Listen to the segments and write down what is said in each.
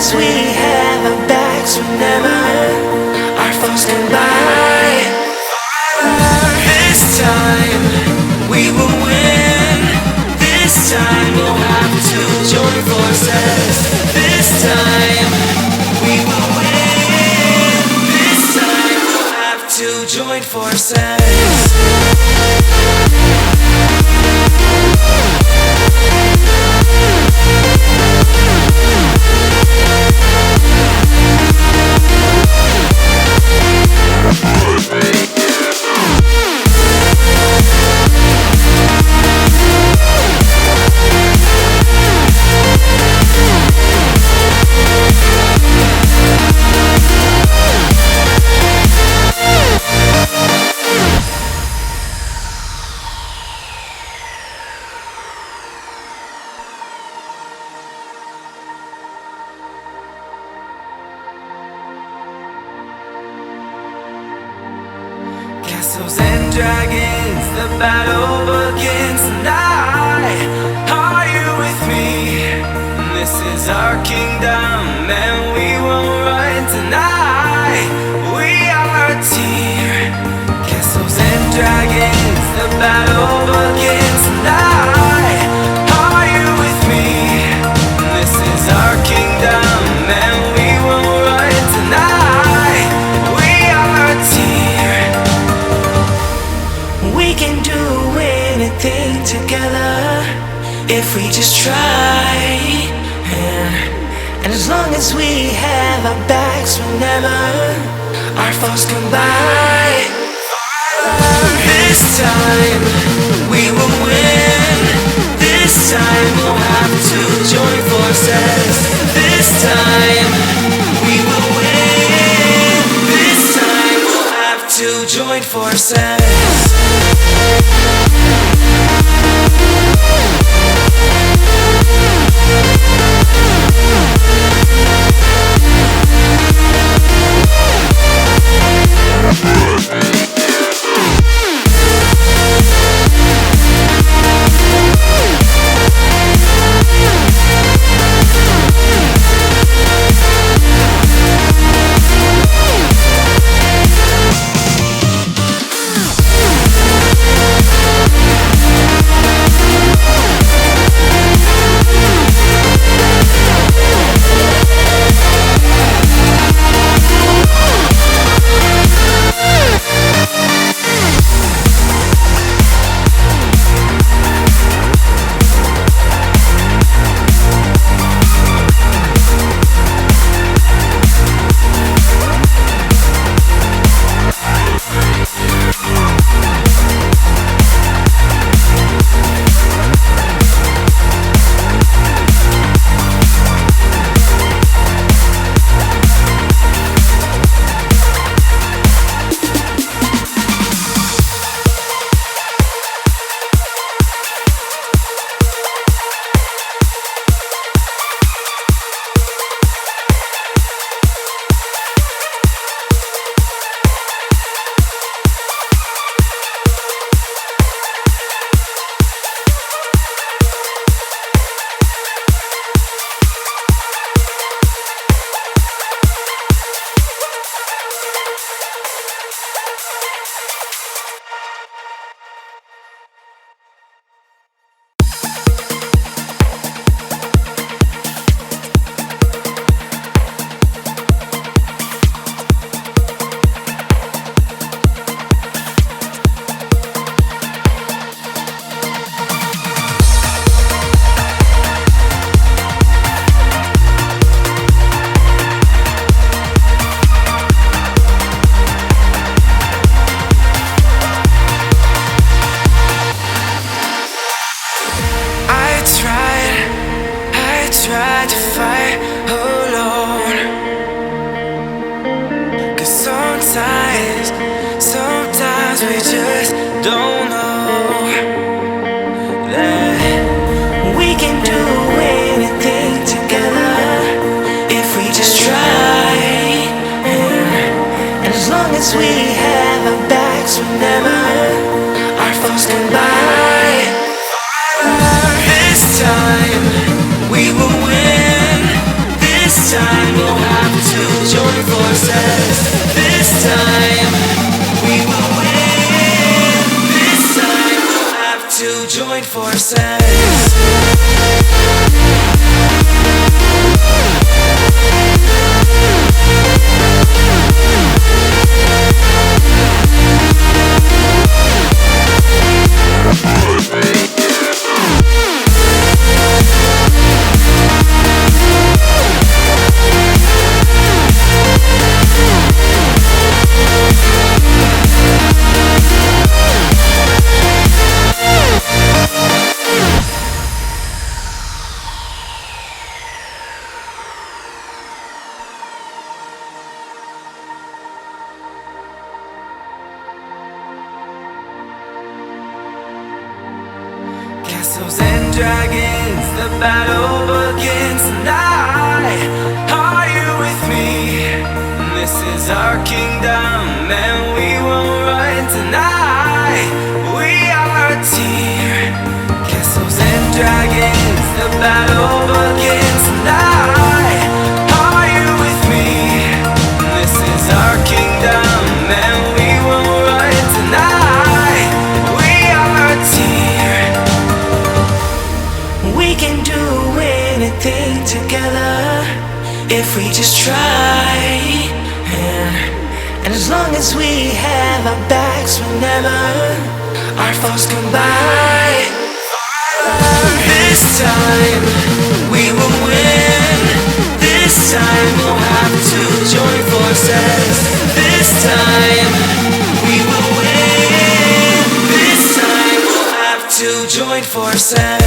as we have our backs whenever our foes come by. This time we will win. This time we'll have to join forces. This time we will win. This time we'll have to join forces. Castles and dragons, the battle begins tonight. Are you with me? This is our kingdom and we won't run tonight. We are a team. Castles and dragons, the battle begins tonight. Are you with me? This is our kingdom and we won't run tonight. We are a team. We can do anything together if we just try. And as long as we have our backs whenever our foes come by. This time we will win. This time we'll have to join forces. This time we will win. This time we'll have to join forces. tried to fight alone. 'Cause sometimes we just don't know that we can do anything together if we just try. And as long as we have our backs whenever our foes come by, this time we will win. This time join forces. Castles and dragons, the battle begins tonight. Are you with me? This is our kingdom and we won't run tonight. We are a team. Castles and dragons, the battle begins tonight. Are you with me? This is our kingdom and we won't run tonight. We are a team. We can do anything together if we just try. And as long as we have our backs whenever our foes come by, this time we will win. This time we'll have to join forces. This time we will win. This time we'll have to join forces.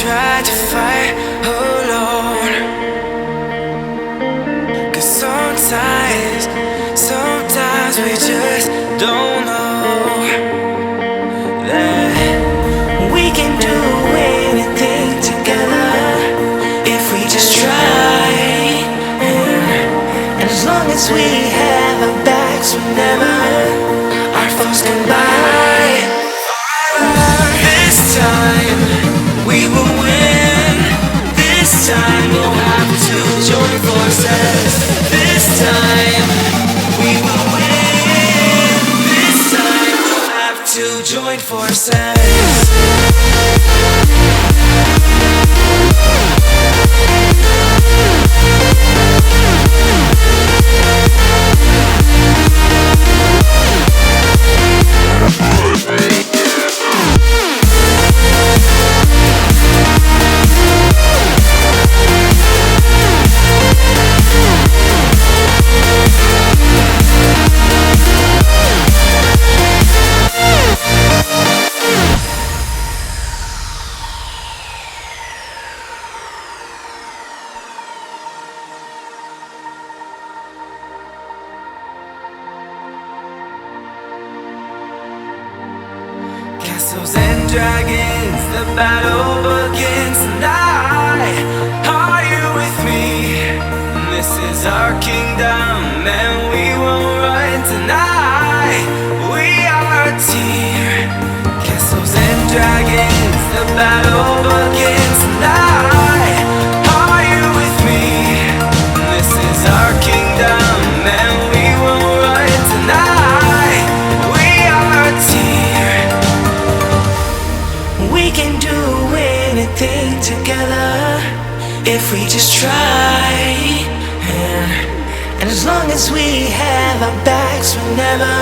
Tried to fight alone, 'cause sometimes we just don't know that we can do anything together if we just try. And as long as we have our backs whenever our foes come by, this time we will win. This time we'll have to join forces. This time we will win. This time we'll have to join forces. dragons, the battle begins tonight. Are you with me? This is our kingdom and we won't run tonight. We are a team, castles and dragons, the battle begins tonight. Are you with me? This is our kingdom and we won't run tonight. We are a team. We can do anything together if we just try. And as long as we have our backs whenever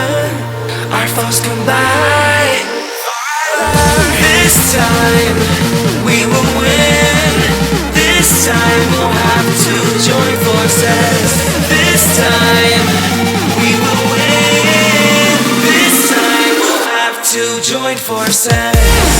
our foes come by, this time we will win. This time we'll have to join forces. This time we will win. This time we'll have to join forces.